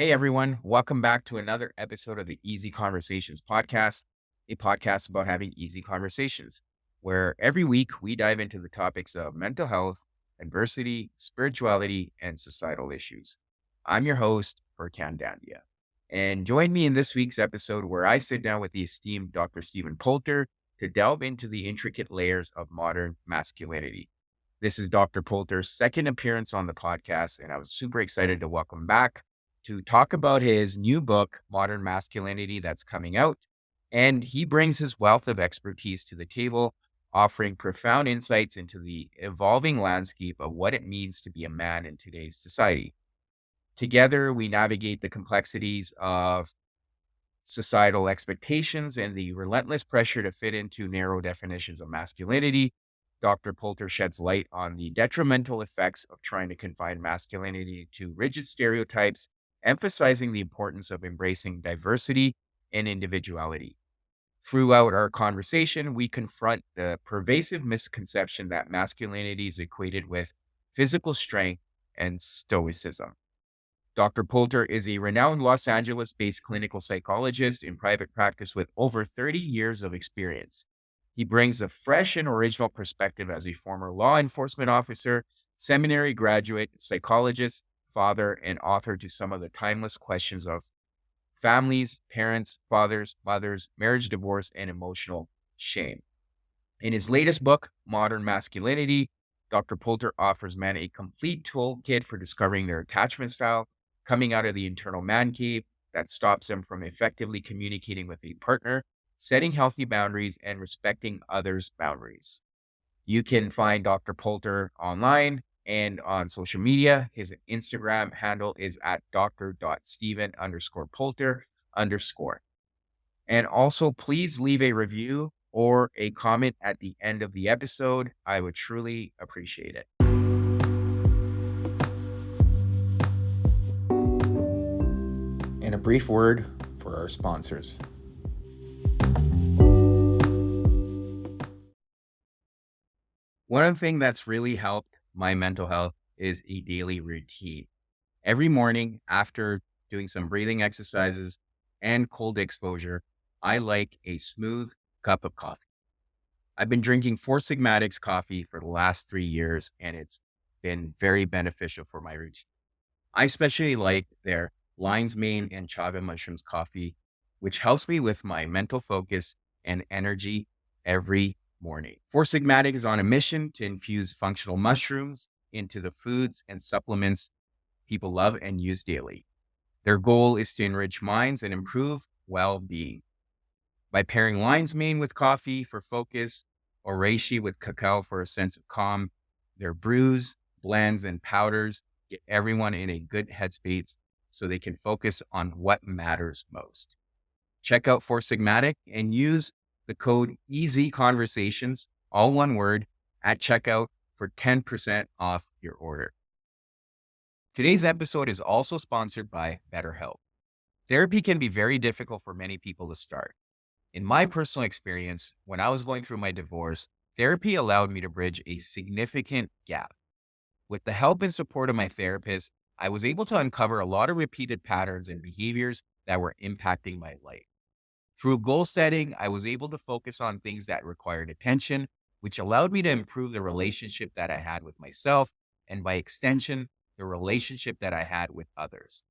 Hey everyone, welcome back to another episode of the Easy Conversations podcast, a podcast about having easy conversations, where every week we dive into the topics of mental health, adversity, spirituality, and societal issues. I'm your host, Furkan Dandia. And join me in this week's episode where I sit down with the esteemed Dr. Stephen Poulter to delve into the intricate layers of modern masculinity. This is Dr. Poulter's second appearance on the podcast, and I was super excited to welcome back to talk about his new book, Modern Masculinity, that's coming out. And he brings his wealth of expertise to the table, offering profound insights into the evolving landscape of what it means to be a man in today's society. Together, we navigate the complexities of societal expectations and the relentless pressure to fit into narrow definitions of masculinity. Dr. Poulter sheds light on the detrimental effects of trying to confine masculinity to rigid stereotypes, emphasizing the importance of embracing diversity and individuality. Throughout our conversation, we confront the pervasive misconception that masculinity is equated with physical strength and stoicism. Dr. Poulter is a renowned Los Angeles based clinical psychologist in private practice with over 30 years of experience. He brings a fresh and original perspective as a former law enforcement officer, seminary graduate, psychologist, father, and author to some of the timeless questions of families, parents, fathers, mothers, marriage, divorce, and emotional shame. In his latest book, Modern Masculinity, Dr. Poulter offers men a complete toolkit for discovering their attachment style, coming out of the internal man cave that stops them from effectively communicating with a partner, setting healthy boundaries, and respecting others' boundaries. You can find Dr. Poulter online and on social media. His Instagram handle is at dr.steven_Poulter_. And also, please leave a review or a comment at the end of the episode. I would truly appreciate it. And a brief word for our sponsors. One thing that's really helped my mental health is a daily routine. Every morning after doing some breathing exercises and cold exposure, I like a smooth cup of coffee. I've been drinking Four Sigmatics coffee for the last 3 years, and it's been very beneficial for my routine. I especially like their lion's mane and chaga mushrooms coffee, which helps me with my mental focus and energy every morning. Four Sigmatic is on a mission to infuse functional mushrooms into the foods and supplements people love and use daily. Their goal is to enrich minds and improve well-being. By pairing lion's mane with coffee for focus or reishi with cacao for a sense of calm, their brews, blends, and powders get everyone in a good headspace so they can focus on what matters most. Check out Four Sigmatic and use the code EasyConversations, all one word, at checkout for 10% off your order. Today's episode is also sponsored by BetterHelp. Therapy can be very difficult for many people to start. In my personal experience, when I was going through my divorce, therapy allowed me to bridge a significant gap. With the help and support of my therapist, I was able to uncover a lot of repeated patterns and behaviors that were impacting my life. Through goal setting, I was able to focus on things that required attention, which allowed me to improve the relationship that I had with myself, and by extension, the relationship that I had with others.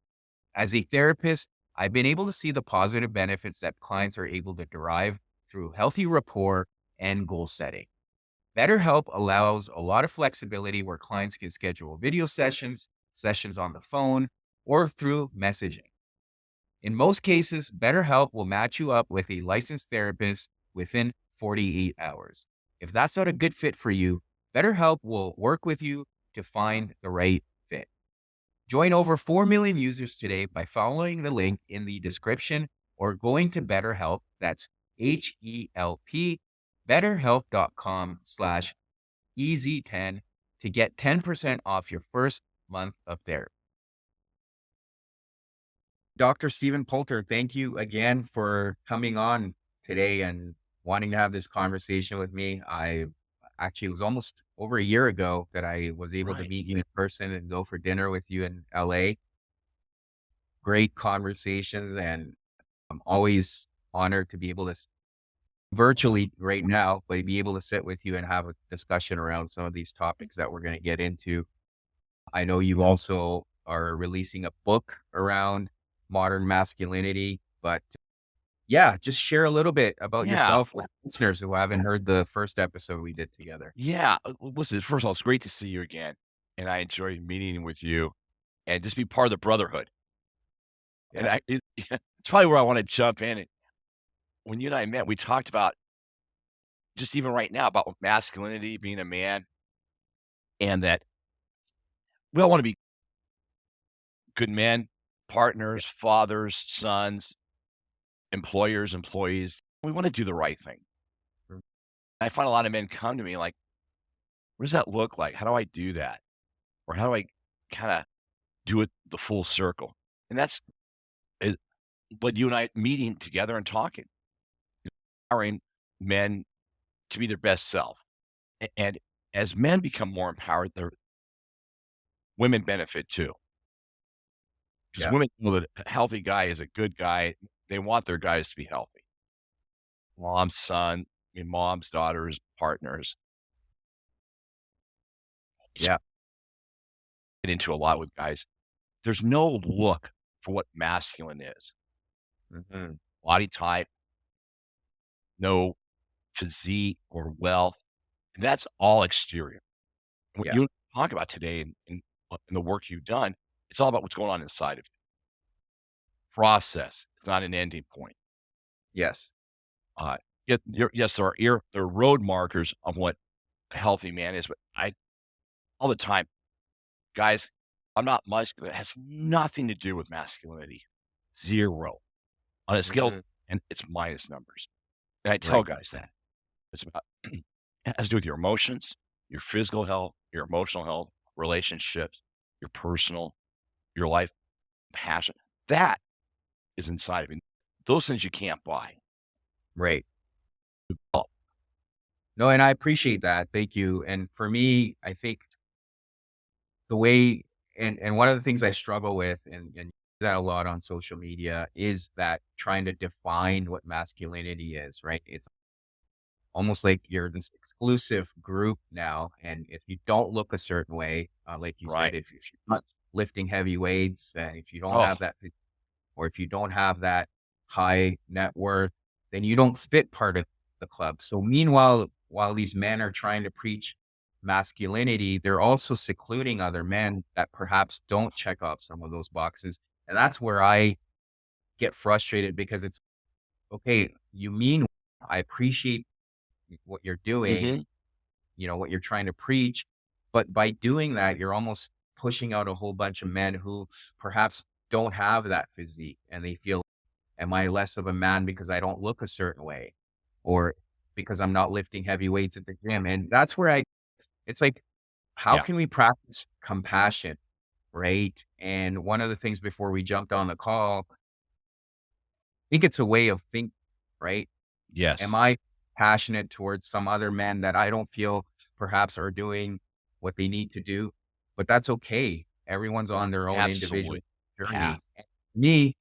As a therapist, I've been able to see the positive benefits that clients are able to derive through healthy rapport and goal setting. BetterHelp allows a lot of flexibility where clients can schedule video sessions, sessions on the phone, or through messaging. In most cases, BetterHelp will match you up with a licensed therapist within 48 hours. If that's not a good fit for you, BetterHelp will work with you to find the right fit. Join over 4 million users today by following the link in the description or going to BetterHelp. That's HELP, betterhelp.com/easy10 to get 10% off your first month of therapy. Dr. Stephen Poulter, thank you again for coming on today and wanting to have this conversation with me. It was almost over a year ago that I was able to Right. meet you in person and go for dinner with you in LA. great conversations, and I'm always honored to be able to virtually right now, but be able to sit with you and have a discussion around some of these topics that we're going to get into. I know you also are releasing a book around modern masculinity, but yeah, just share a little bit about Yeah. yourself with listeners who haven't heard the first episode we did together. Yeah. Listen, first of all, it's great to see you again. And I enjoy meeting with you and just be part of the brotherhood. And Yeah. it's probably where I want to jump in. When you and I met, we talked about just even right now about masculinity, being a man, and that we all want to be good men, Yeah. partners, fathers, sons, employers, employees. We want to do the right thing. Mm. I find a lot of men come to me like, what does that look like? How do I do that? Or how do I kind of do it the full circle? And that's it, what you and I meeting together and talking, empowering men to be their best self. And as men become more empowered, their women benefit too. Because Yeah. women know that a healthy guy is a good guy. They want their guys to be healthy. Mom's son, mom's daughters, partners. Yeah. Get into a lot with guys. There's no look for what masculine is. Mhm. Body type, no physique or wealth. And that's all exterior. What Yeah. you talk about today in the work you've done, it's all about what's going on inside of you. Process. It's not an ending point. Yes. Uh, yes, there are road markers of what a healthy man is, but I all the time, guys, I'm not muscular. It has nothing to do with masculinity. 0 on a scale, Mhm. and it's minus numbers. And I tell Right. guys that. It's about it has to do with your emotions, your physical health, your emotional health, relationships, your personal, your life, passion. That is inside of you. Those things you can't buy. Right. Oh, No, and I appreciate that. Thank you. And for me, I think the way and one of the things I struggle with and that a lot on social media is that trying to define what masculinity is, right? It's almost like you're this exclusive group now. And if you don't look a certain way, like you said, right. if you're not lifting heavy weights, and if you don't Oh, have that, or if you don't have that high net worth, then you don't fit part of the club. So meanwhile, while these men are trying to preach masculinity, they're also secluding other men that perhaps don't check off some of those boxes. And that's where I get frustrated because it's okay, you mean I appreciate what you're doing, mhm. what you're trying to preach. But by doing that, you're almost pushing out a whole bunch of men who perhaps don't have that physique and they feel, am I less of a man because I don't look a certain way or because I'm not lifting heavy weights at the gym? And that's where it's like, how Yeah. can we practice compassion? Right. And one of the things before we jumped on the call, I think it's a way of thinking, right? Am Yes. I passionate towards some other men that I don't feel perhaps are doing what they need to do? But that's okay. Everyone's on their own individual Absolute journey. path. And me,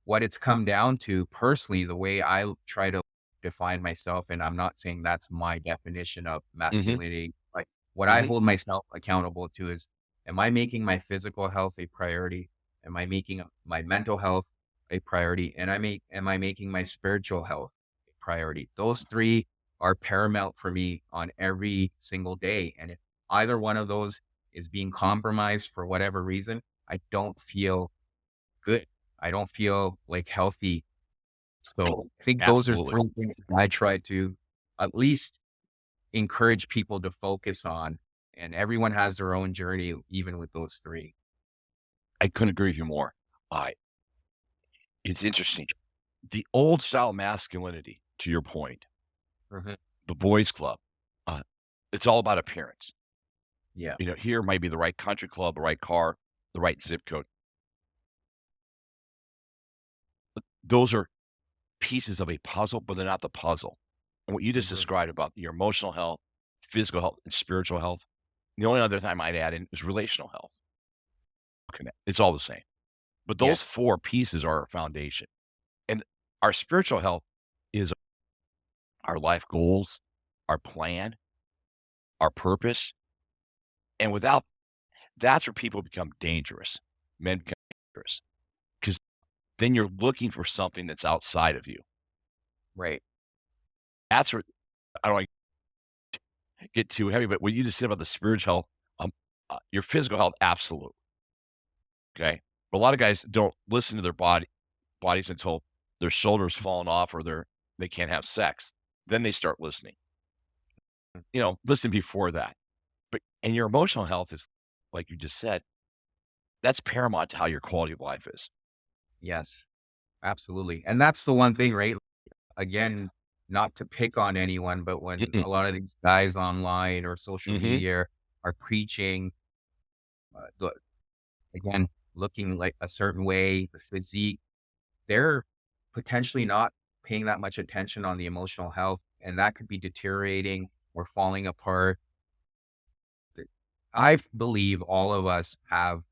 what it's come down to personally, the way I try to define myself, and I'm not saying that's my definition of Mhm. masculinity, but what I Mhm. hold myself accountable to is, am I making my physical health a priority? Am I making my mental health a priority? And am I making my spiritual health a priority? Those three are paramount for me on every single day. And if either one of those is being compromised for whatever reason, I don't feel good. I don't feel like healthy. So I think those are Absolutely. three things that I try to at least encourage people to focus on. And everyone has their own journey, even with those three. I couldn't agree with you more. I It's interesting. The old style masculinity, to your point, Mhm. the boys club, uh, it's all about appearance. Yeah. Here might be the right country club, the right car, the right zip code. Those are pieces of a puzzle, but they're not the puzzle. And what you just Mhm. described about your emotional health, physical health, and spiritual health, the only other thing I might add in is relational health. Okay, it's all the same. But those Yes. 4 pieces are our foundation. And our spiritual health is our life goals, our plan, our purpose. And without that's where people become dangerous. Men become dangerous because then you're looking for something that's outside of you. Right. That's where I don't wanna get too heavy, but what you just said about the spiritual health, your physical health, absolute, okay? But a lot of guys don't listen to their bodies until their shoulders falling off or they can't have sex. Then they start listening. Listen before that. But and your emotional health is, like you just said, that's paramount to how your quality of life is. Yes. Absolutely. And that's the one thing, right? Again, not to pick on anyone, but when Mm-mm. a lot of these guys online or social Mhm. media are preaching, the again, looking like a certain way, the physique, they're potentially not paying that much attention on the emotional health, and that could be deteriorating or falling apart. I believe all of us have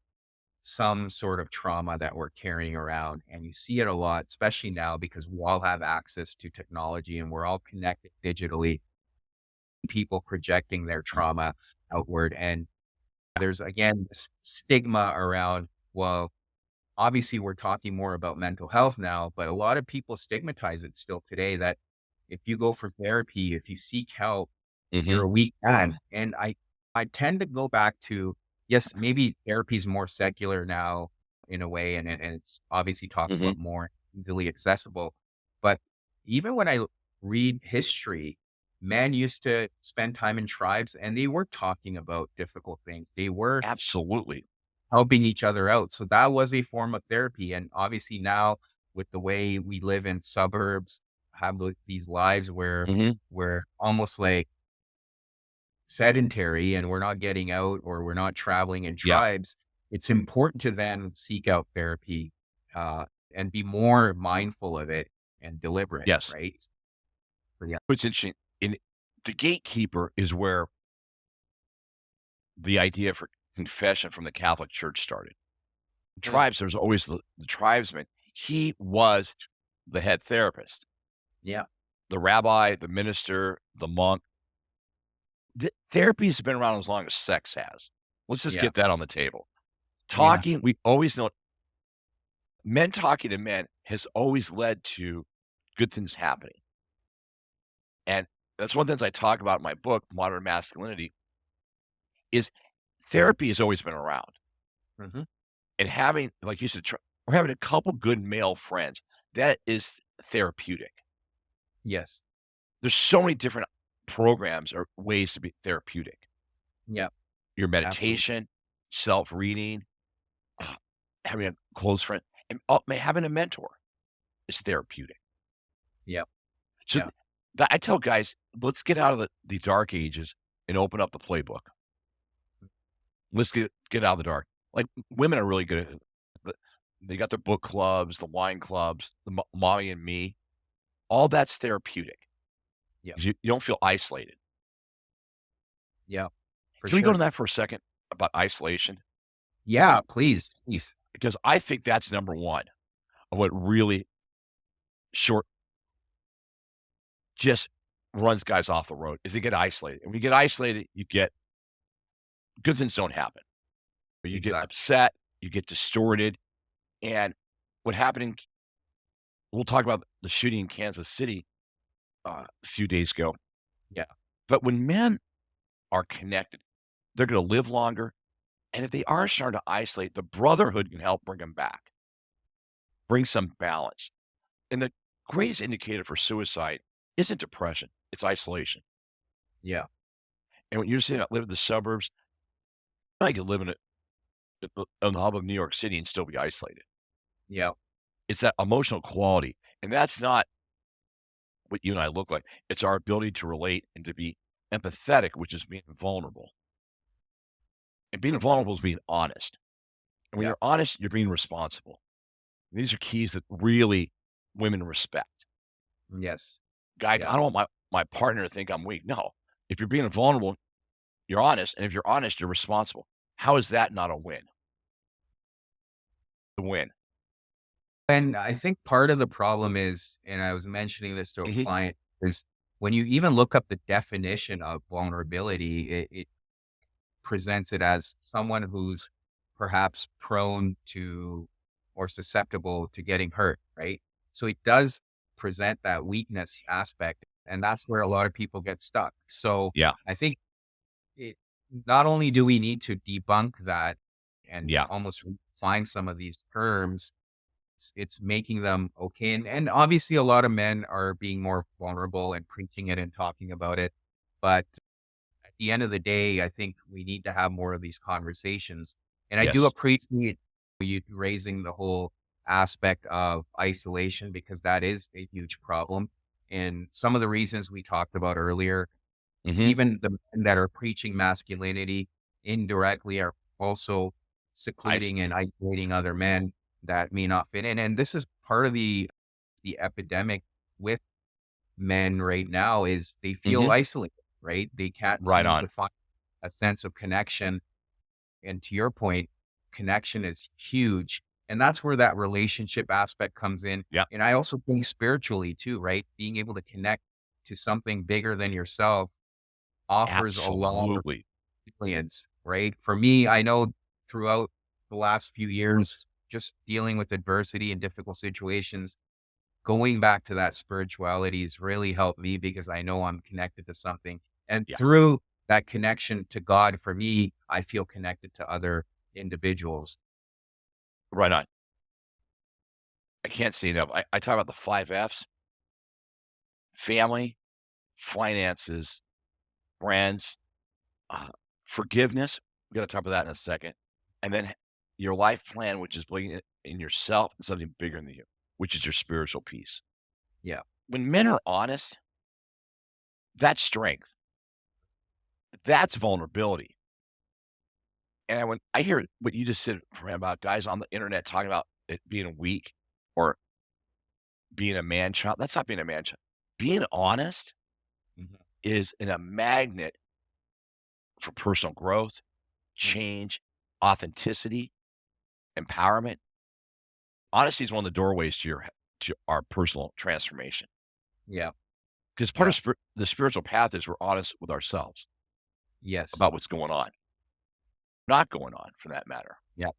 some sort of trauma that we're carrying around, and you see it a lot, especially now because we all have access to technology and we're all connected digitally. People projecting their trauma outward, and there's again this stigma around, well, obviously we're talking more about mental health now, but a lot of people stigmatize it still today that if you go for therapy, if you seek help, you're Mhm. a weak man. And I tend to go back to, yes, maybe therapy is more secular now in a way, and it's obviously talked Mhm. about more easily accessible. But even when I read history, men used to spend time in tribes and they were talking about difficult things. They were Absolutely. helping each other out. So that was a form of therapy. And obviously now with the way we live in suburbs, have these lives where Mhm. we're almost like sedentary and we're not getting out or we're not traveling in Yeah. tribes, it's important to then seek out therapy and be more mindful of it and deliberate, Yes. right? So, yeah. What's interesting, in the gatekeeper is where the idea for confession from the Catholic Church started. Mm, Tribes, there's always the tribesman. He was the head therapist, yeah. the rabbi, the minister, the monk. Therapy has been around as long as sex has. Let's just Yeah. get that on the table. Yeah. Talking, we always know men talking to men has always led to good things happening. And that's one of the things I talk about in my book, Modern Masculinity, is therapy has always been around. Hmm. And having, like you said, or having a couple good male friends, that is therapeutic. Yes. There's so many different programs or ways to be therapeutic. Yeah. Your Absolutely. meditation, self-reading, uh, having a close friend, and having a mentor is therapeutic. Yeah. So Yeah. I tell guys, let's get out of the dark ages and open up the playbook. Let's get out of the dark. Like, women are really good at it. The They got their book clubs, the wine clubs, the Mommy and Me. All that's therapeutic Yeah. 'cause you don't feel isolated. Yeah. For Can we go to sure. that for a second about isolation? Yeah. Please. Please. Because I think that's number 1 of what really short just runs guys off the road is they get isolated. And when you get isolated, you get good things don't happen. But you get Exactly. upset, you get distorted, and what happened in we'll talk about the shooting in Kansas City, a few days ago. Yeah. But when men are connected, they're gonna live longer, and if they are starting to isolate, the brotherhood can help bring them back, bring some balance. And the greatest indicator for suicide isn't depression, it's isolation. Yeah. And when you're saying I live in the suburbs, I could live in the hub of New York City and still be isolated. Yeah. It's that emotional quality, and that's not what you and I look like. It's our ability to relate and to be empathetic, which is being vulnerable. And being vulnerable is being honest. And when Yeah. you're honest, you're being responsible. And these are keys that really women respect. Yes. Guy, I Yeah. don't want my partner to think I'm weak. No. If you're being vulnerable, you're honest. And if you're honest, you're responsible. How is that not a win? A win. And I think part of the problem is, and I was mentioning this to a Mhm. client, is when you even look up the definition of vulnerability, it presents it as someone who's perhaps prone to or susceptible to getting hurt, right? So it does present that weakness aspect, and that's where a lot of people get stuck. So Yeah, I think it not only do we need to debunk that and yeah, almost find some of these terms, it's making them okay. And obviously a lot of men are being more vulnerable and preaching it and talking about it. But at the end of the day, I think we need to have more of these conversations. And I do yes. appreciate you raising the whole aspect of isolation because that is a huge problem. And some of the reasons we talked about earlier, Mhm. even the men that are preaching masculinity indirectly are also I've secluding and isolating other men that may not fit in. And this is part of the epidemic with men right now is they feel Mhm. isolated, right? They can't Right seem on. to find a sense of connection. And to your point, connection is huge. And that's where that relationship aspect comes in. Yeah, And I also think spiritually too, right? Being able to connect to something bigger than yourself offers a lot of absolutely. resilience, right? For me, I know throughout the last few years, just dealing with adversity and difficult situations, going back to that spirituality has really helped me because I know I'm connected to something. And Yeah, through that connection to God, for me, I feel connected to other individuals. right on. I can't say enough. I talk about the 5 Fs: family, finances, friends, uh, forgiveness. We gotta talk about that in a second. And then your life plan, which is believing in yourself and something bigger than you, which is your spiritual peace. Yeah. When men are honest, that's strength. That's vulnerability. And when I hear what you just said Fran, about guys on the internet talking about it being weak or being a man child, that's not being a man child. Being honest Mhm. is a magnet for personal growth, Mm. change, authenticity, empowerment. Honesty is one of the doorways to our personal transformation. Yeah. Because part Yeah. of the spiritual path is we're honest with ourselves Yes. about what's going on, not going on for that matter. Yeah.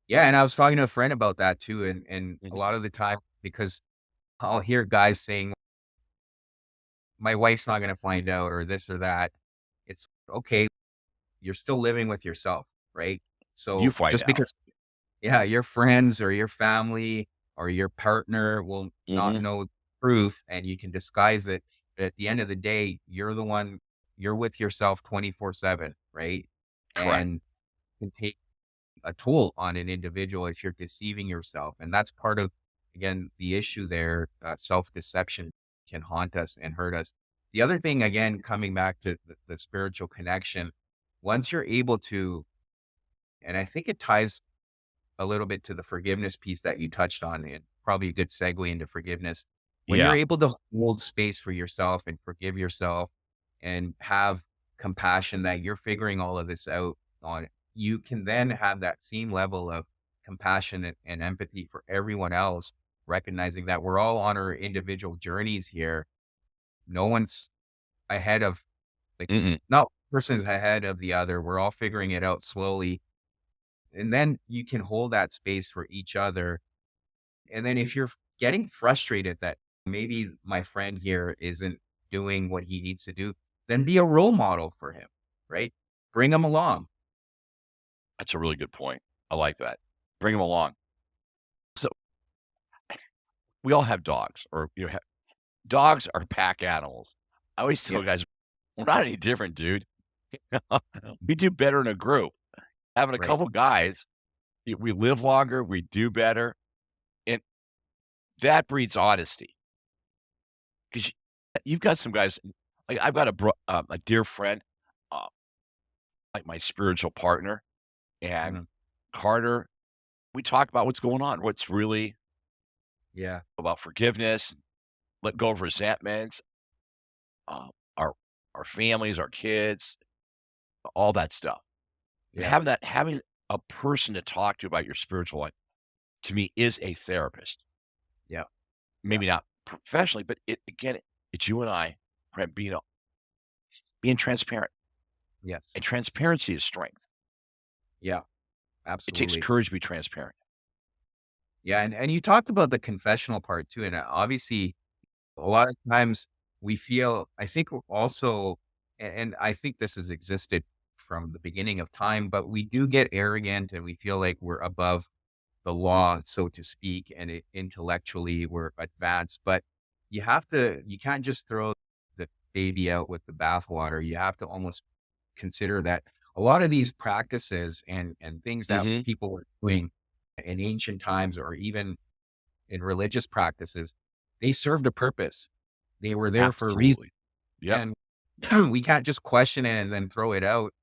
Yeah. And I was talking to a friend about that too. And a Mhm. lot of the time, because I'll hear guys saying, my wife's not going to find out or this or that. It's okay. You're still living with yourself, right? You So find just out. because yeah, your friends or your family or your partner will not Mhm. know the truth and you can disguise it. At the end of the day, you're the one you're with yourself 24/7, right? Correct. And can take a toll on an individual if you're deceiving yourself. And that's part of, again, the issue there. Self-deception can haunt us and hurt us. The other thing, again, coming back to the spiritual connection, once you're able to, and I think it ties a little bit to the forgiveness piece that you touched on, and probably a good segue into forgiveness. When you're Yeah. able to hold space for yourself and forgive yourself and have compassion that you're figuring all of this out on, you can then have that same level of compassion and empathy for everyone else, recognizing that we're all on our individual journeys here. No one's ahead of, like, Mm-mm. no person's ahead of the other. We're all figuring it out slowly. And then you can hold that space for each other. And then if you're getting frustrated that maybe my friend here isn't doing what he needs to do, then be a role model for him, right? Bring him along. That's a really good point. I like that. Bring them along. So we all have dogs, or dogs are pack animals. I always Yeah, tell guys, we're not any different, dude. We do better in a group. Having a right. couple guys, we live longer, we do better, and that breeds honesty. Because you've got some guys, like I've got a dear friend, uh, like my spiritual partner, and Mhm. Carter. We talk about what's going on, what's really Yeah, about forgiveness, let go of resentments, uh, our families, our kids, all that stuff. And yeah, having a person to talk to about your spiritual life, to me is a therapist. Yeah. Yeah. Maybe not professionally, but it's you and I, right, being transparent, Yes. and transparency is strength. Yeah. It takes Absolutely. courage to be transparent. Yeah, and you talked about the confessional part too, and obviously a lot of times we feel I think also and I think this has existed from the beginning of time, but we do get arrogant and we feel like we're above the law, so to speak, and intellectually we're advanced. But you can't just throw the baby out with the bathwater. You have to almost consider that a lot of these practices and things that Mhm. people were doing in ancient times or even in religious practices, they served a purpose. They were there for a reason, Absolutely. Yep. and we can't just question it and then throw it out.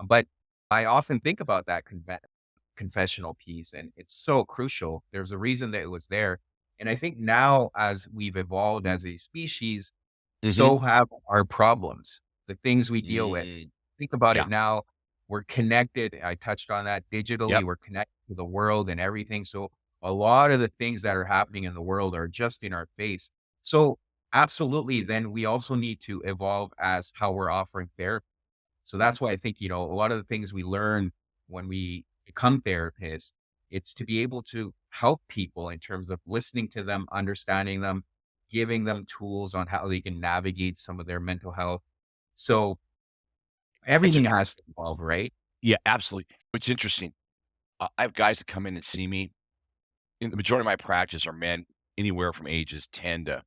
But I often think about that confessional piece, and it's so crucial. There's a reason that it was there. And I think now, as we've evolved as a species, Mhm. so have our problems, the things we deal with. Mm. Think about Yeah. it now. We're connected. I touched on that digitally. Yep. We're connected to the world and everything. So a lot of the things that are happening in the world are just in our face. So absolutely, then we also need to evolve as how we're offering therapy. So that's why I think, a lot of the things we learn when we become therapists, it's to be able to help people in terms of listening to them, understanding them, giving them tools on how they can navigate some of their mental health. So It's everything has to evolve, right? Yeah, absolutely. It's interesting. I have guys that come in and see me, and the majority of my practice are men anywhere from ages 10 to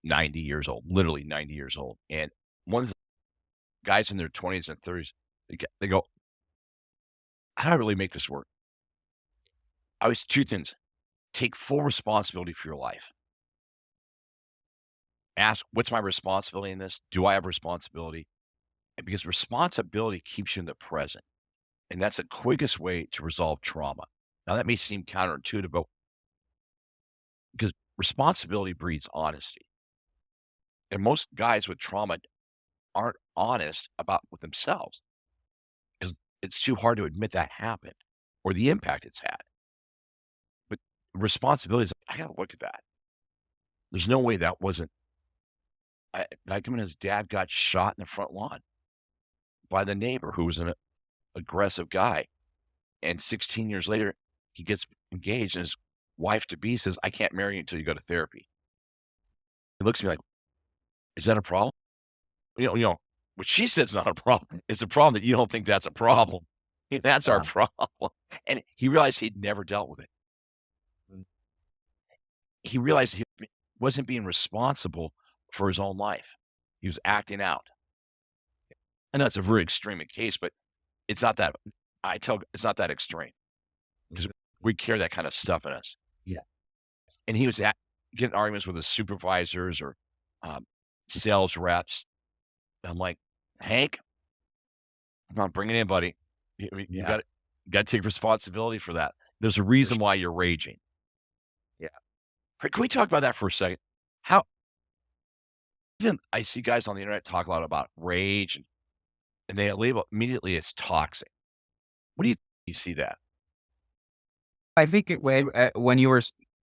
90 years old, literally 90 years old. And one of the guys in their 20s and 30s, they go, "How do I really make this work?" I always 2 things. Take full responsibility for your life. Ask, "What's my responsibility in this? Do I have responsibility?" And because responsibility keeps you in the present, and that's the quickest way to resolve trauma. Now, that may seem counterintuitive, but because responsibility breeds honesty. And most guys with trauma aren't honest about with themselves because it's too hard to admit that happened or the impact it's had. But responsibility is, I got to look at that. There's no way that wasn't. I come in, his dad got shot in the front lawn by the neighbor who was an aggressive guy. And 16 years later, he gets engaged, and his wife to be says, "I can't marry you until you go to therapy." He looks at me like, "Is that a problem?" What she said's not a problem. It's a problem that you don't think that's a problem. That's our Yeah. problem. And he realized he'd never dealt with it. Mm. He realized he wasn't being responsible for his own life. He was acting out. I know it's a very extreme case, but it's not that it's not that extreme because Mhm. we carry that kind of stuff in us. Yeah. And he was getting arguments with his supervisors or um, sales reps. And I'm like, "Hank, come on, bring it in, buddy. You Yeah. got to take responsibility for that. There's a reason why you're raging." Yeah. Can we talk about that for a second? How then I see guys on the internet talk a lot about rage, and they label immediately as toxic. What do you see that? I think when you were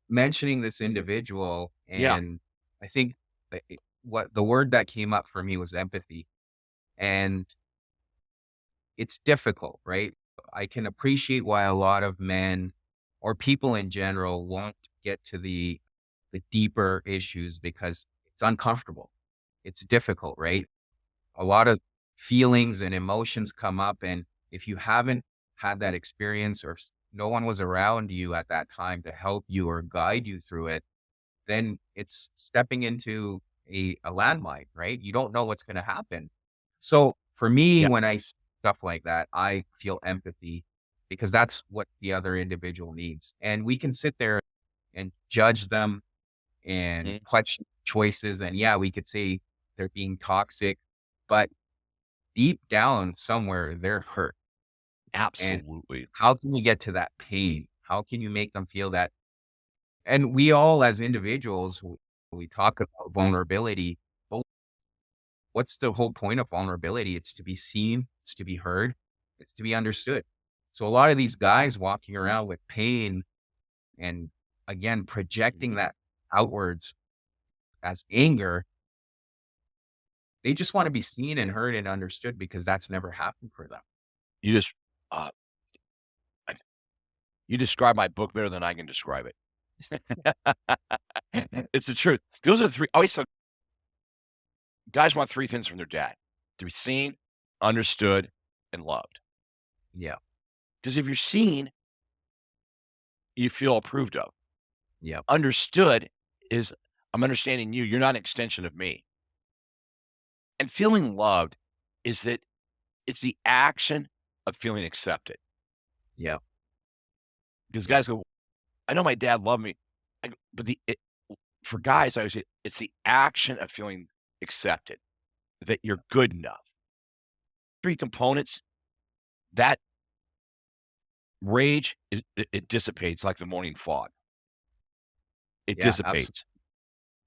mentioning this individual, Yeah. and I think what the word that came up for me was empathy. And it's difficult, right? I can appreciate why a lot of men or people in general won't get to the deeper issues because it's uncomfortable. It's difficult, right? A lot of feelings and emotions come up, and if you haven't had that experience or no one was around you at that time to help you or guide you through it, then it's stepping into a landmine, right? You don't know what's going to happen. So for me, Yeah. when I stuff like that, I feel empathy because that's what the other individual needs. And we can sit there and judge them and Mhm. question choices. And yeah, we could say they're being toxic, but deep down somewhere they're hurt. And Absolutely. how can you get to that pain? How can you make them feel that? And we all, as individuals, we talk about vulnerability. But what's the whole point of vulnerability? It's to be seen, it's to be heard, it's to be understood. So a lot of these guys walking around with pain and again, projecting Mhm. that outwards as anger, they just want to be seen and heard and understood because that's never happened for them. You just, uh, I you describe my book better than I can describe it. It's the truth. Those are the 3 I always tell guys want 3 things from their dad: to be seen, understood, and loved. Yeah. Because if you're seen, you feel approved of. Yep. Understood is, I'm understanding you, you're not an extension of me. And feeling loved is that it's the action of feeling accepted. Yep. Because Yep. guys go, "I know my dad loved me." But for guys, I would say it's the action of feeling accepted, that you're good enough. 3 components, that rage, it dissipates like the morning fog. It Yeah. Absolutely. dissipates.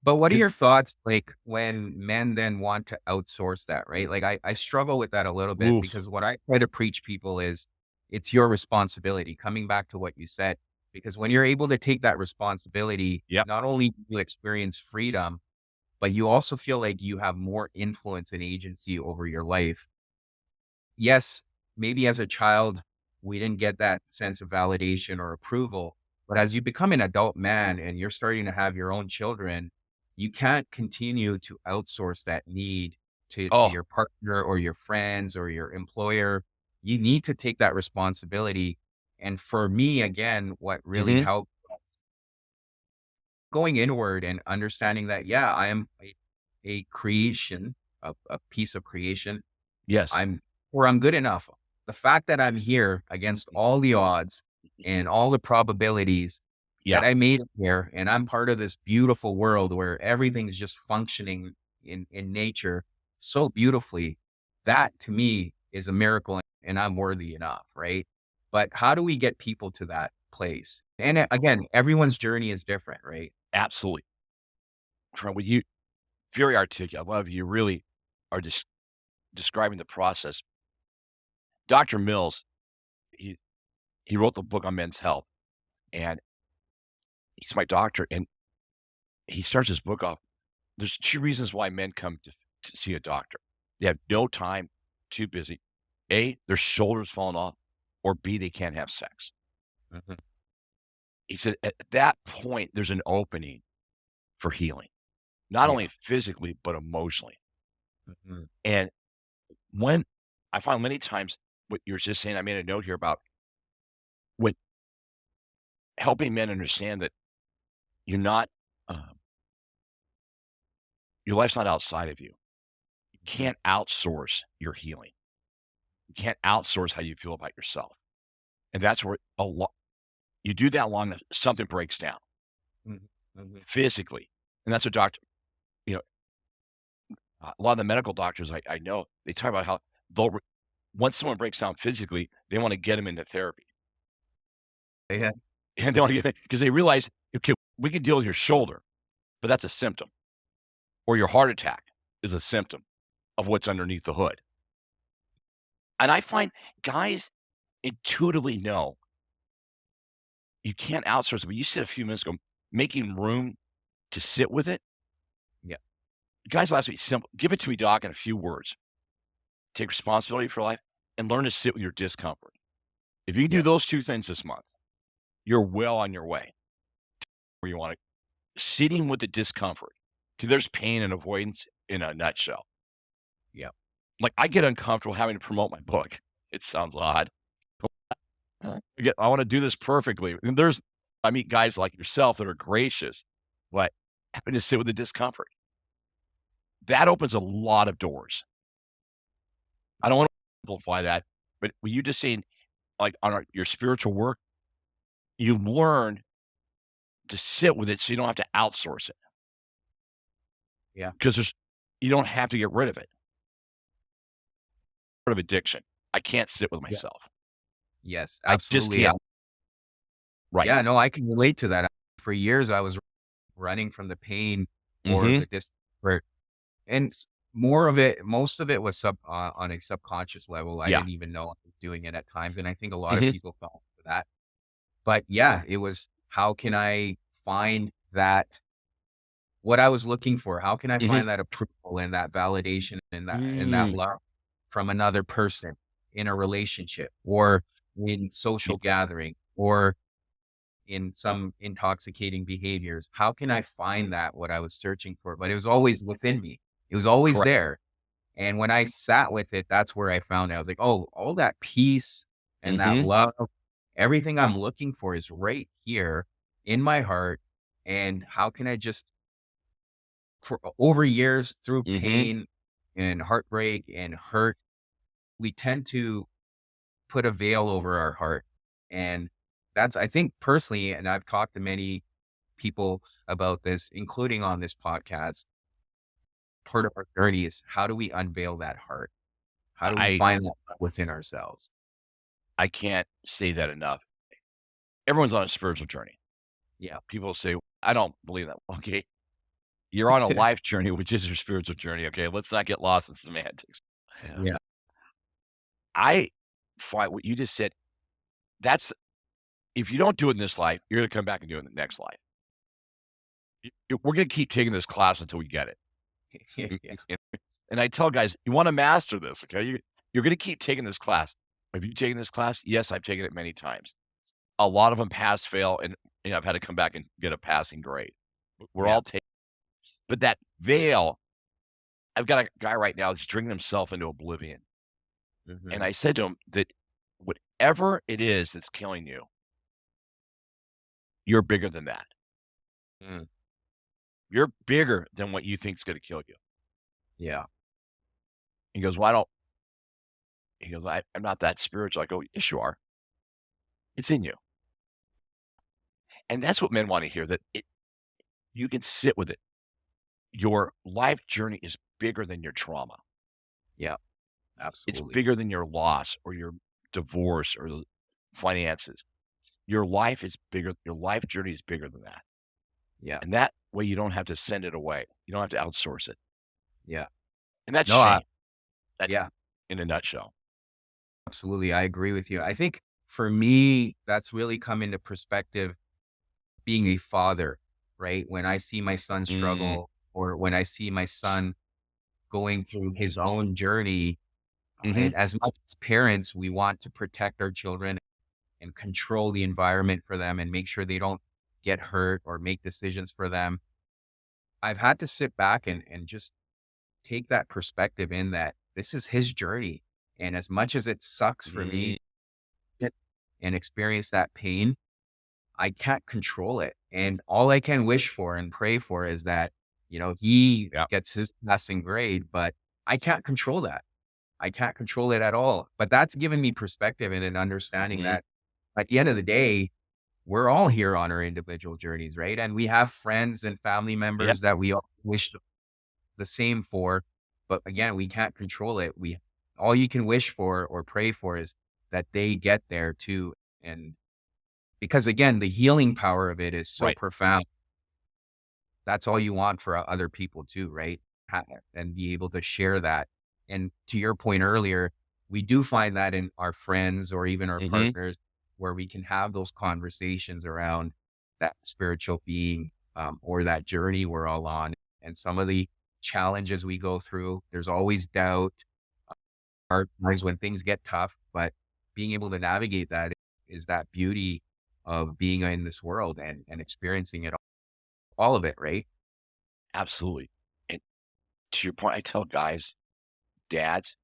But what are 'Cause your thoughts like when men then want to outsource that, right? Like I struggle with that a little bit oof. because what I try to preach people is it's your responsibility. Coming back to what you said, because when you're able to take that responsibility, Yep. not only do you experience freedom, but you also feel like you have more influence and agency over your life. Yes, maybe as a child, we didn't get that sense of validation or approval. But as you become an adult man and you're starting to have your own children, you can't continue to outsource that need to Oh, your partner or your friends or your employer. You need to take that responsibility. And for me, again, what really mhm. helped going inward and understanding that, yeah, I am a creation, a piece of creation. Yes. I'm good enough. The fact that I'm here against all the odds and all the probabilities that Yeah. I made it here, and I'm part of this beautiful world where everything's just functioning in nature so beautifully, that to me is a miracle and I'm worthy enough, right? But how do we get people to that place? And again, everyone's journey is different, right? Absolutely. Well, you very articulate. I love you really are describing the process. Dr. Mills, he he wrote the book on men's health, and he's my doctor, and he starts his book off, there's 2 reasons why men come to see a doctor. They have no time, too busy. A, their shoulders falling off, or B, they can't have sex. Mhm. He said, at that point, there's an opening for healing, not only Yeah. physically, but emotionally. Mhm. And when I find many times what you're just saying, I made a note here about when helping men understand that you're not, um, your life's not outside of you. You Mhm. can't outsource your healing. You can't outsource how you feel about yourself. And that's where a lot you do that long enough, something breaks down Mhm. Mhm. physically. And that's what doctor, you know, a lot of the medical doctors I know, they talk about how they'll once someone breaks down physically, they want to get them into therapy. Yeah. And they want to get because they realize, okay, we can deal with your shoulder, but that's a symptom. Or your heart attack is a symptom of what's underneath the hood. And I find guys intuitively know you can't outsource it, but you said a few minutes ago, making room to sit with it. Yeah. Guys last week, simple. Give it to me, doc, in a few words. Take responsibility for life and learn to sit with your discomfort. If you do Yeah. those 2 things this month, you're well on your way where you want to. Sitting with the discomfort. 'Cause there's pain and avoidance in a nutshell. Yeah. Like, I get uncomfortable having to promote my book. It sounds odd. I wanna do this perfectly, and I meet guys like yourself that are gracious, but having to sit with the discomfort. That opens a lot of doors. I don't wanna simplify that, but what you just saying, like, on your spiritual work, you learn to sit with it so you don't have to outsource it Yeah. because you don't have to get rid of it. Part of addiction. I can't sit with Yeah. myself. Yes, I just absolutely. can't. Right. Yeah, no, I can relate to that. For years, I was running from the pain or Mhm. the discomfort. And More of it most of it was on a subconscious level. I Yeah. didn't even know I was doing it at times, and I think a lot of Mhm. people fell for that. But yeah, it was how can I find that what I was looking for? How can I Mhm. find that approval and that validation and that Mm. love from another person in a relationship or in Yeah. social gathering or in some intoxicating behaviors? How can I find that what I was searching for? But it was always within me. It was always Correct. there. And when I sat with it, that's where I found it. I was like, "Oh, all that peace and that Mhm. love, everything I'm looking for is right here in my heart, and how can I just" for over years, through Mhm. pain and heartbreak and hurt, we tend to put a veil over our heart, and that's I think personally, and I've talked to many people about this, including on this podcast, part of our journey is how do we unveil that heart? How do we I find that within ourselves? I can't say that enough. Everyone's on a spiritual journey. Yeah. People say, "I don't believe that." Okay, you're on a life journey, which is your spiritual journey, okay? Let's not get lost in semantics. Yeah. Yeah. I find what you just said, that's if you don't do it in this life, you're gonna come back and do it in the next life. We're gonna keep taking this class until we get it. Yeah. And I tell guys, "You wanna master this, okay? You're gonna keep taking this class." Have you taken this class? Yes, I've taken it many times. A lot of them pass, fail, and, I've had to come back and get a passing grade. We're Yeah. all taking, but that veil, I've got a guy right now that's drinking himself into oblivion, and Mhm. I said to him that whatever it is that's killing you, you're bigger than that. Mm. You're bigger than what you think is gonna kill you. Yeah. He goes, "Well, I don't." He goes, I'm not that spiritual." I go, "Yes, you are. It's in you." And that's what men wanna hear, that you can sit with it. Your life journey is bigger than your trauma. Yeah. It's Absolutely. bigger than your loss or your divorce or the finances. Your life is bigger. Your life journey is bigger than that. Yeah. And that way you don't have to send it away. You don't have to outsource it. Yeah. And that's No, shame. That yeah. in a nutshell. Absolutely, I agree with you. I think for me, that's really come into perspective being a father, right? When I see my son Mm, struggle or when I see my son going through his own journey, mhm. and as much as parents, we want to protect our children and control the environment for them and make sure they don't get hurt or make decisions for them. I've had to sit back and just take that perspective in that this is his journey. And as much as it sucks for Mm, me and experience that pain, I can't control it. And all I can wish for and pray for is that, he yeah. gets his passing grade, but I can't control that. I can't control it at all. But that's given me perspective and an understanding Mhm. that at the end of the day, we're all here on our individual journeys, right? And we have friends and family Yeah. members that we all wish the same for. But again, we can't control it. All you can wish for or pray for is that they get there too. And because again, the healing power of it is so Right. profound. That's all you want for other people too, right? And be able to share that. And to your point earlier, we do find that in our friends or even our Mhm. partners where we can have those conversations around that spiritual being or that journey we're all on. And some of the challenges we go through, there's always doubt, hard times when things get tough, but being able to navigate that is that beauty of being in this world and experiencing it all of it, right? Absolutely. And to your point, I tell guys, dads,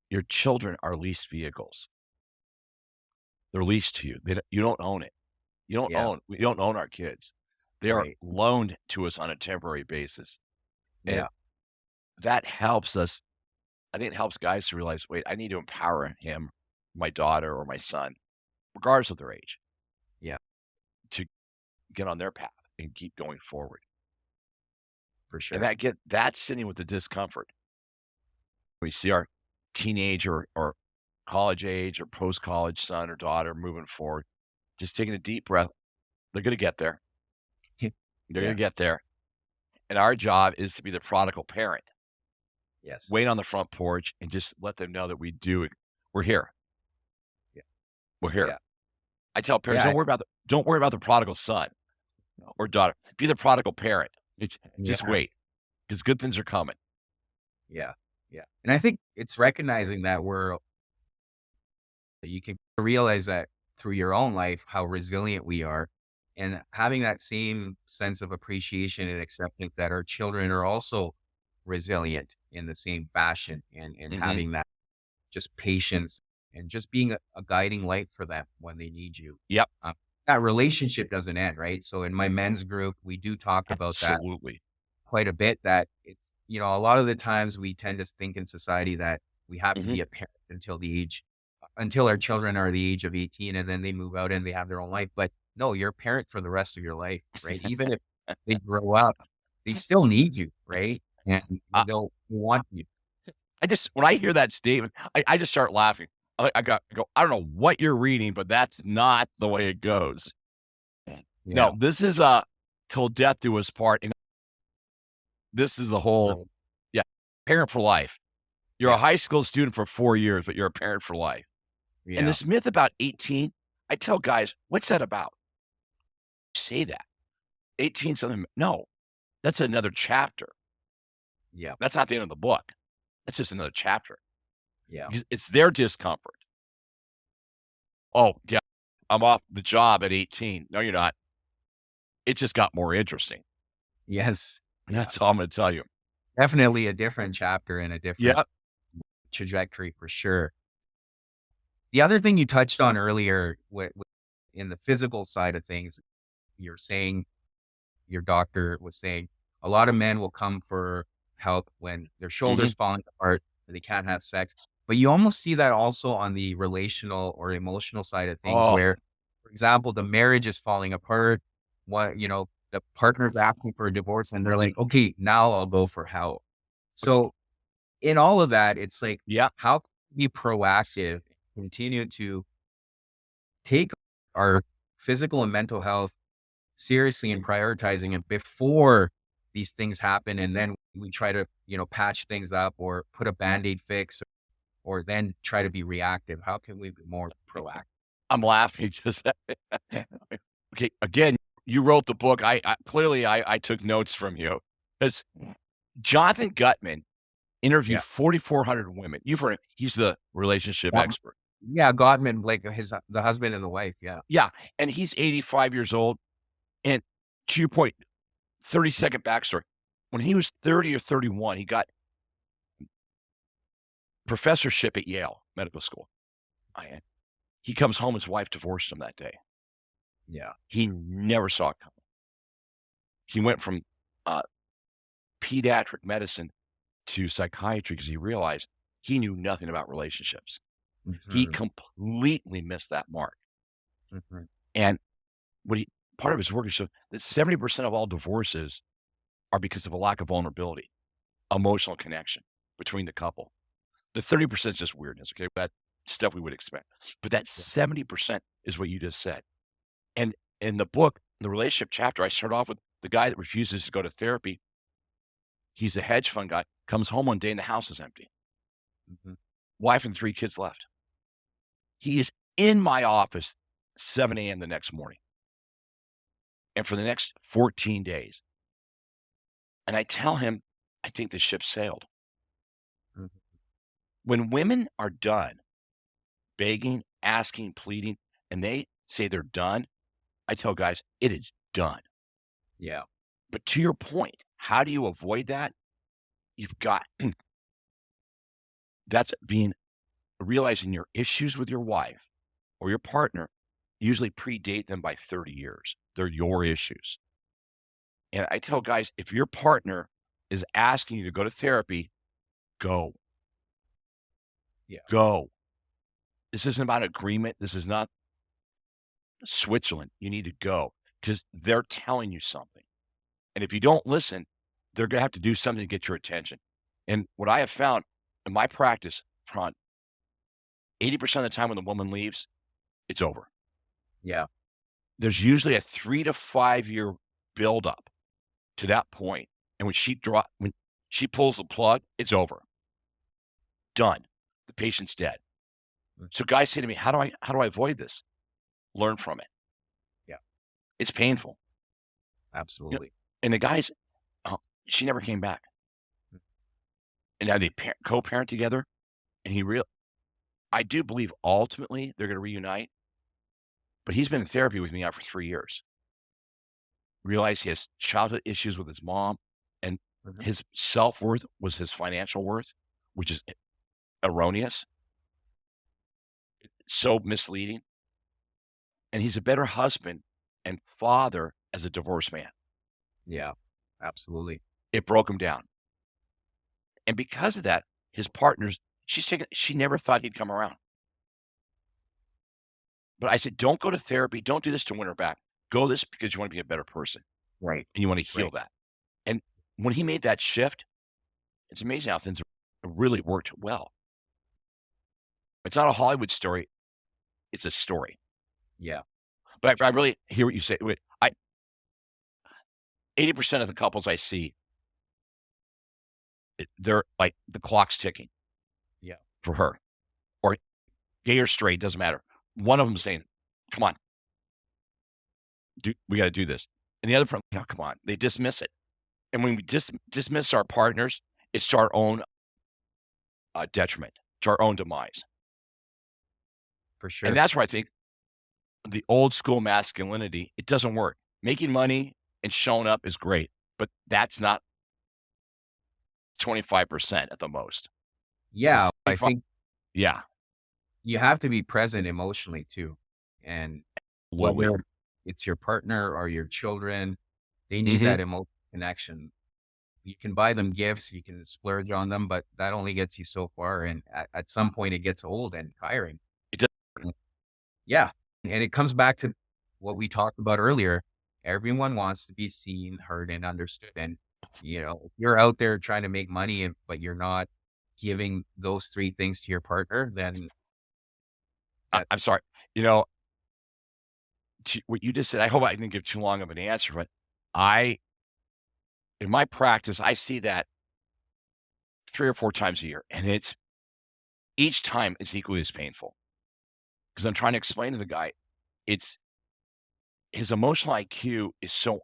your children are leased vehicles. They're leased to you. You don't own it. Yeah, We don't own our kids. They are right. loaned to us on a temporary basis. And Yeah, that helps us. I think it helps guys to realize, wait, I need to empower him, my daughter, or my son, regardless of their age, yeah, to get on their path and keep going forward. for And sure. that's sitting with the discomfort. We see our teenage or college age or post college son or daughter moving forward, just taking a deep breath. They're going to get there. They're going Yeah, to get there. And our job is to be the prodigal parent Yes. wait on the front porch and just let them know that we do it. We're here. Yeah. We're here. Yeah. I tell parents, Yeah. don't worry about the prodigal son or daughter. Be the prodigal parent. It's just Yeah. wait, because good things are coming. Yeah. Yeah. And I think it's recognizing that you can realize that through your own life, how resilient we are, and having that same sense of appreciation and acceptance that our children are also resilient in the same fashion, and Mhm. having that just patience and just being a guiding light for them when they need you. Yep, That relationship doesn't end, right? So in my men's group, we do talk about that absolutely. quite a bit, that it's, a lot of the times we tend to think in society that we have to Mhm. be a parent until our children are the age of 18, and then they move out and they have their own life. But no, you're a parent for the rest of your life, right? Even if they grow up, they still need you, right? And I they'll want you. I just when I hear that statement, I just start laughing. I go, "I don't know what you're reading, but that's not the way it goes." No, Yeah. this is, "Till death do us part," and this is the whole Right. yeah, parent for life. You're a Yeah. high school student for 4 years, but you're a parent for life. And Yeah. this myth about 18, I tell guys, "What's that about?" Say that. 18 something no, that's another chapter. Yeah. That's not the end of the book. That's just another chapter. Yeah. Because it's their discomfort. "Oh, yeah, I'm off the job at 18." No, you're not. It just got more interesting. Yes. Yeah. That's all I'm gonna tell you. Definitely a different chapter and a different Yeah. trajectory for sure. The other thing you touched on earlier in the physical side of things, you're saying your doctor was saying a lot of men will come for help when their Mhm. shoulders falling apart and they can't have sex. But you almost see that also on the relational or emotional side of things Oh, where, for example, the marriage is falling apart. The partner's asking for a divorce and they're like, okay, now I'll go for help. So in all of that, it's like, yeah. how can we be proactive, continue to take our physical and mental health seriously and prioritizing it before these things happen, and then we try to, patch things up or put a Band-Aid fix, or then try to be reactive. How can we be more proactive? I'm laughing just okay, again, you wrote the book. I clearly, I took notes from you. Because Jonathan Gutman interviewed Yeah. 4,400 women. You've heard him. He's the relationship Um, expert. yeah, Godman, like the husband and the wife. Yeah. Yeah, and he's 85 years old, and to your point, 30-second backstory. When he was 30 or 31, he got professorship at Yale Medical School. I He comes home, his wife divorced him that day. Yeah. He never saw it coming. He went from, uh, pediatric medicine to psychiatry because he realized he knew nothing about relationships. He Mhm. completely missed that mark, Mhm. and what he part of his work is show that 70% of all divorces are because of a lack of vulnerability, emotional connection between the couple. The 30% is just weirdness, okay? That stuff we would expect. But that Yeah. 70% is what you just said. And in the book, the relationship chapter, I start off with the guy that refuses to go to therapy. He's a hedge fund guy, comes home one day and the house is empty. Mhm. Wife and 3 kids left. He is in my office 7 a.m. the next morning and for the next 14 days. And I tell him, I think the ship sailed. Mhm. When women are done begging, asking, pleading, and they say they're done, I tell guys, it is done. Yeah. But to your point, how do you avoid that? You've got that's being realizing your issues with your wife or your partner usually predate them by 30 years. They're your issues. And I tell guys, if your partner is asking you to go to therapy, go, Yeah. go. This isn't about agreement. This is not Switzerland. You need to go because they're telling you something. And if you don't listen, they're going to have to do something to get your attention. And what I have found in my practice, Ron, 80% of the time when the woman leaves, it's over. Yeah. There's usually a 3 to 5 year buildup to that point, and when she pulls the plug, it's over. Done. The patient's dead. Mm. So guys say to me, how do I avoid this? Learn from it. Yeah, It's painful. You know, absolutely. and the guys, uh, she never came back. Mm. And now they co-parent together. And I do believe ultimately they're going to reunite. But he's been in therapy with me now for 3 years. Realized he has childhood issues with his mom, and Mhm. his self-worth was his financial worth, which is erroneous, so misleading. And he's a better husband and father as a divorced man. Yeah, absolutely. It broke him down. And because of that, his partners, she never thought he'd come around. But I said, don't go to therapy. Don't do this to win her back. Go this because you want to be a better person Right, and you want to heal right. that. And when he made that shift, it's amazing how things really worked well. It's not a Hollywood story. It's a story. Yeah, But I really hear what you say. 80% of the couples I see, they're like the clock's ticking yeah, for her, or gay or straight, doesn't matter. One of them saying, "Come on, we got to do this," and the other from, "Oh, come on." They dismiss it, and when we dismiss our partners, it's to our own detriment, to our own demise, for and sure. that's where I think the old school masculinity it doesn't work. Making money and showing up is great, but that's not 25% at the most. The Yeah, I 75, think yeah, you have to be present emotionally too. And absolutely. whether it's your partner or your children, they need Hmm. that emotional connection. You can buy them gifts, you can splurge on them, but that only gets you so far. And at some point, it gets old and tiring. It does. Mm. Yeah. And it comes back to what we talked about earlier. Everyone wants to be seen, heard, and understood. And, if you're out there trying to make money, but you're not giving those three things to your partner, then that, I'm sorry. You know, what you just said, I hope I didn't give too long of an answer, but I in my practice, I see that 3 or 4 times a year, and it's each time it's equally as painful because 'cause I'm trying to explain to the guy, it's his emotional IQ is so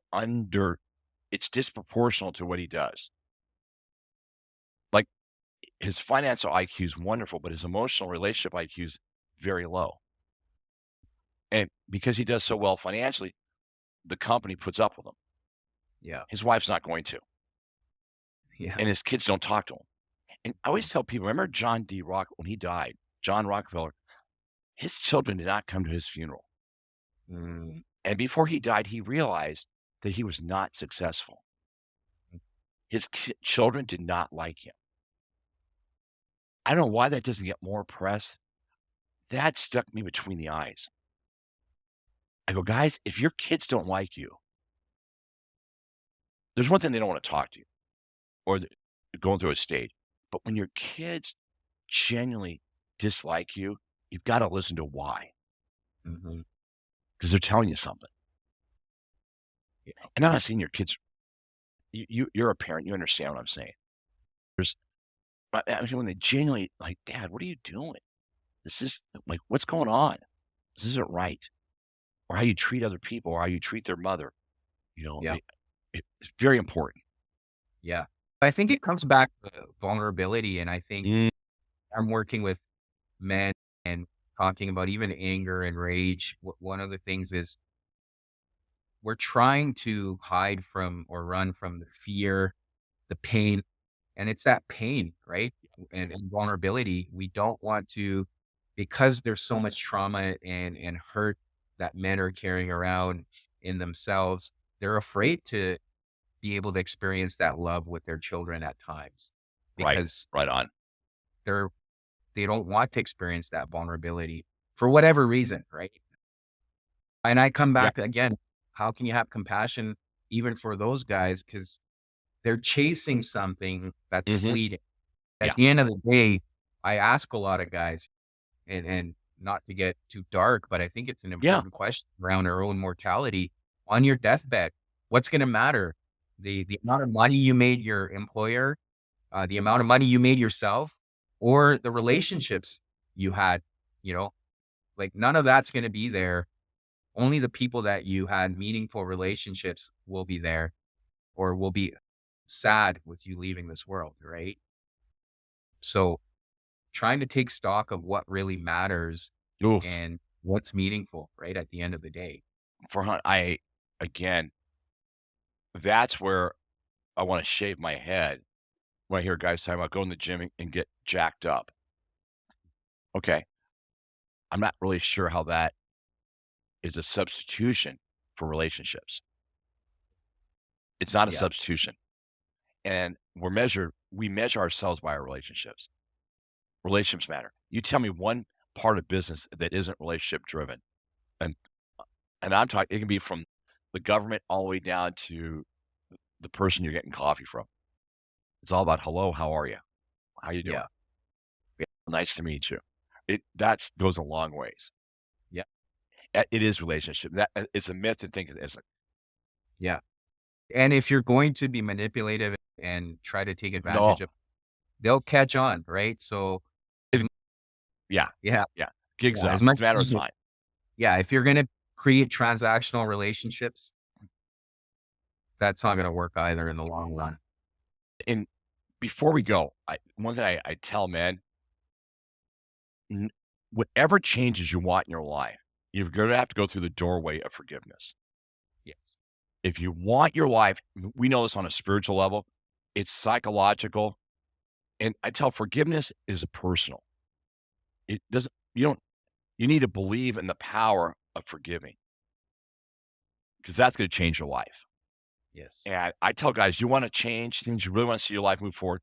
it's disproportional to what he does. Like, his financial IQ is wonderful, but his emotional relationship IQ is very low, and because he does so well financially, the company puts up with him. yeah, His wife's not going to, yeah. and his kids don't talk to him. And I always tell people, remember John D. Rock when he died, John Rockefeller, his children did not come to his funeral. Mm, And before he died, he realized that he was not successful. His children did not like him. I don't know why that doesn't get more press. That stuck me between the eyes. I go, guys, if your kids don't like you, there's one thing they don't want to talk to you or they're going through a stage. But when your kids genuinely dislike you, you've got to listen to why mhm. because they're telling you something. Yeah, And I'm not saying your kids you're a parent, you understand what I'm saying. There's I mean, when they genuinely like, "Dad, what are you doing? This is like, what's going on? This isn't right." Or how you treat other people or how you treat their mother, yeah, it's very important. yeah. I think it comes back to vulnerability, and I think Mm, I'm working with men and talking about even anger and rage. One of the things is we're trying to hide from or run from the fear, the pain, and it's that pain, right? And vulnerability. We don't want to, because there's so much trauma and hurt that men are carrying around in themselves. They're afraid to be able to experience that love with their children at times right, because right on. they're they don't want to experience that vulnerability for whatever reason, right? And I come Yeah, back to, again, how can you have compassion even for those guys? Because they're chasing something that's mhm, fleeting. At yeah, the end of the day, I ask a lot of guys, and not to get too dark, but I think it's an yeah, important question around our own mortality. On your deathbed, what's gonna matter? The amount of money you made your employer, the amount of money you made yourself, or the relationships you had, you know, like none of that's going to be there. Only the people that you had meaningful relationships will be there or will be sad with you leaving this world, right? So trying to take stock of what really matters Oof. and what's meaningful, right? At the end of the day. Again, that's where I wanna shave my head when I hear guys talking about going to the gym and get jacked up. Okay, I'm not really sure how that is a substitution for relationships. It's not a Yeah. substitution, and we measure ourselves by our relationships. Relationships matter. You tell me one part of business that isn't relationship driven, and I'm talking it can be from the government all the way down to the person you're getting coffee from. It's all about, "Hello, how are you? How you doing? Yeah. Yeah, nice to meet you." That goes a long ways. Yeah. It is relationship. It's a myth to think it isn't. Yeah. And if you're going to be manipulative and try to take advantage No. of, they'll catch on, right? So as It Yeah, yeah, yeah. Gigs yeah, as up. much It's a matter as of time. yeah, if you're gonna create transactional relationships, that's not gonna work either in the long run. And before we go, one thing I tell men, n whatever changes you want in your life, you're gonna have to go through the doorway of forgiveness. Yes. If you want your life we know this on a spiritual level, it's psychological, and I tell forgiveness is personal. It doesn't you don't you need to believe in the power of forgiving because that's gonna change your life. Yes. And I tell guys, you wanna change things, you really wanna see your life move forward,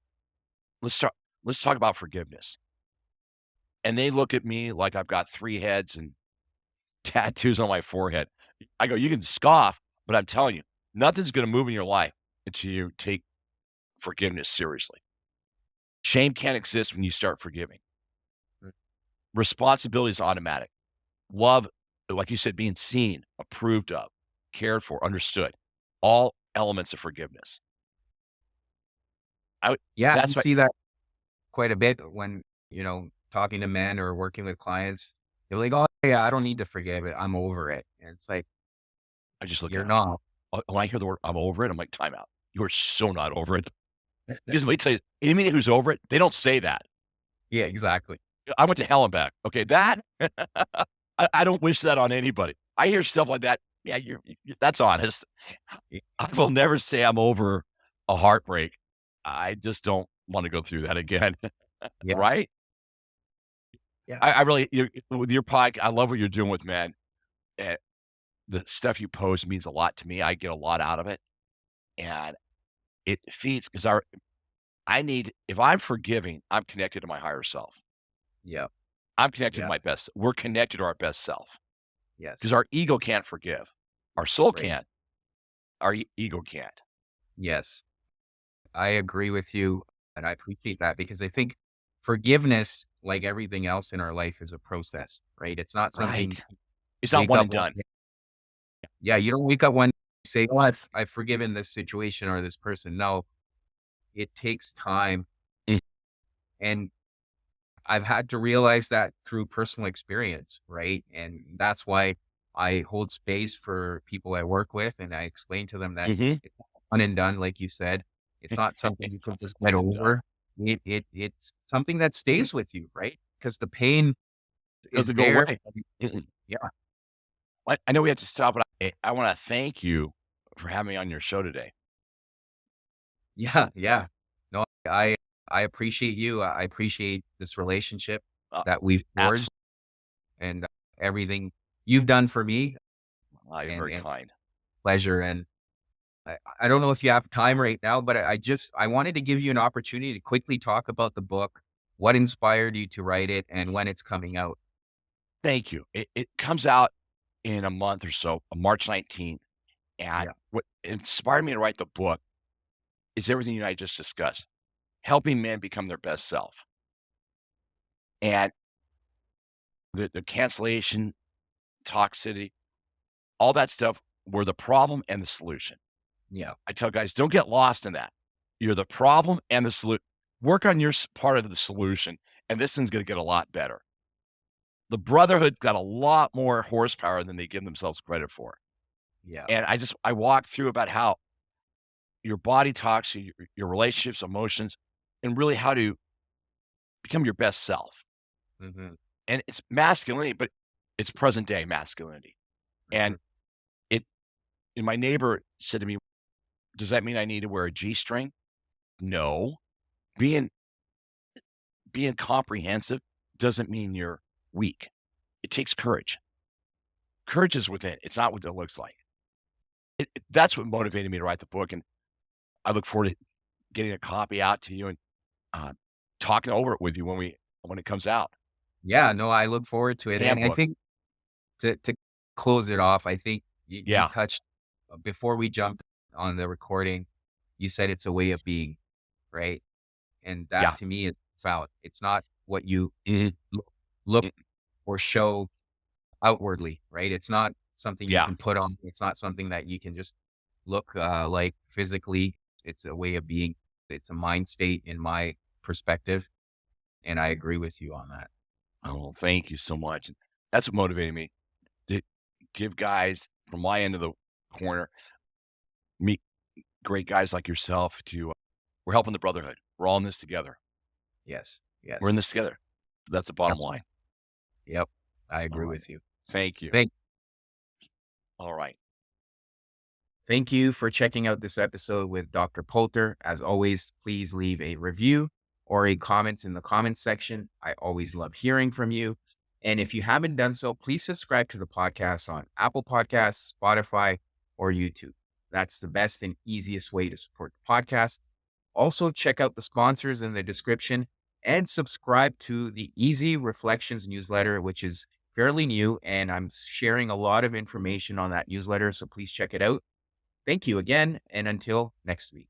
let's talk let's talk about forgiveness. And they look at me like I've got 3 heads and tattoos on my forehead. I go, "You can scoff, but I'm telling you, nothing's gonna move in your life until you take forgiveness seriously. Shame can't exist when you start forgiving. Mm. Responsibility is automatic. Love, like you said, being seen, approved of, cared for, understood, all elements of forgiveness. I would Yeah, I that's what see that quite a bit when, talking to men or working with clients. They're like, "Oh, yeah, I don't need to forgive it. I'm over it." And it's like, I just look "You're at 'em. not." When I hear the word, "I'm over it," I'm like, "Time out. You are so not over it." Because let me tell you, anybody who's over it, they don't say that. Yeah, exactly. I went to hell and back. Okay, that I don't wish that on anybody. I hear stuff like that. Yeah, that's honest. Y I will never say I'm over a heartbreak. I just don't wanna go through that again, yeah, right? yeah, I really with your podcast, I love what you're doing with men, and the stuff you post means a lot to me. I get a lot out of it, and it feeds because I need if I'm forgiving, I'm connected to my higher self. yeah, I'm connected to yeah, my best we're connected to our best self because yes, our ego can't forgive. Our soul right, can, our ego can't. yes. I agree with you, and I appreciate that because I think forgiveness, like everything else in our life, is a process, right? It's not something Right. It's not wake one up and one done. day. Yeah, you don't wake up one day and say, "Oh, I've forgiven this situation or this person." No, it takes time, Mm, and I've had to realize that through personal experience, right? And that's why I hold space for people I work with, and I explain to them that mhm. it's not one and done, like you said. It's not something you can just get One and done. over. It's something that stays with you, right? Because the pain is Doesn't go there. away. Mm-mm. Yeah, I know we have to stop, but I wanna thank you for having me on your show today. yeah, yeah. No, I appreciate you. I appreciate this relationship Uh, that we've forged Absolutely. and everything you've done for me You're very and kind. pleasure. And I don't know if you have time right now, but I wanted to give you an opportunity to quickly talk about the book, what inspired you to write it, and when it's coming out. Thank you. It comes out in a month or so, March 19th, and Yeah, what inspired me to write the book is everything you and I just discussed, helping men become their best self. And the cancellation, toxicity, all that stuff were the problem and the solution. yeah, I tell guys, don't get lost in that. You're the problem and the solution. Work on your part of the solution, and this thing's going to get a lot better. The brotherhood got a lot more horsepower than they give themselves credit for. Yeah. And I walked through about how your body talks, your relationships, emotions, and really how to become your best self. Mhm. And it's masculinity, but it's present day masculinity. Mhm. And it and my neighbor said to me, "Does that mean I need to wear a G-string?" No. Being being comprehensive doesn't mean you're weak. It takes courage. Courage is within. It's not what it looks like. That's what motivated me to write the book, and I look forward to getting a copy out to you and, uh, talking over it with you when it comes out. Yeah, no, I look forward to it, and I Handbook. think to close it off, I think you Yeah. touched before we jumped on the recording, you said it's a way of being, right? And that Yeah. to me is profound. It's not what you Mhm. look Mm. or show outwardly, right? It's not something you Yeah. can put on. It's not something that you can just look like physically. It's a way of being. It's a mind state in my perspective, and I agree with you on that. Oh, thank you so much. That's what motivated me to give guys from my end of the corner, meet great guys like yourself to we're helping the brotherhood. We're all in this together. Yes, We're in yes, this together. That's the bottom absolutely. line. Yep, I All agree right. with you. Thank you. Thank All right. Thank you for checking out this episode with Dr. Poulter. As always, please leave a review or a comment in the comments section. I always love hearing from you. And if you haven't done so, please subscribe to the podcast on Apple Podcasts, Spotify, or YouTube. That's the best and easiest way to support the podcast. Also, check out the sponsors in the description and subscribe to the Easy Reflections newsletter, which is fairly new. And I'm sharing a lot of information on that newsletter. So please check it out. Thank you again, and until next week.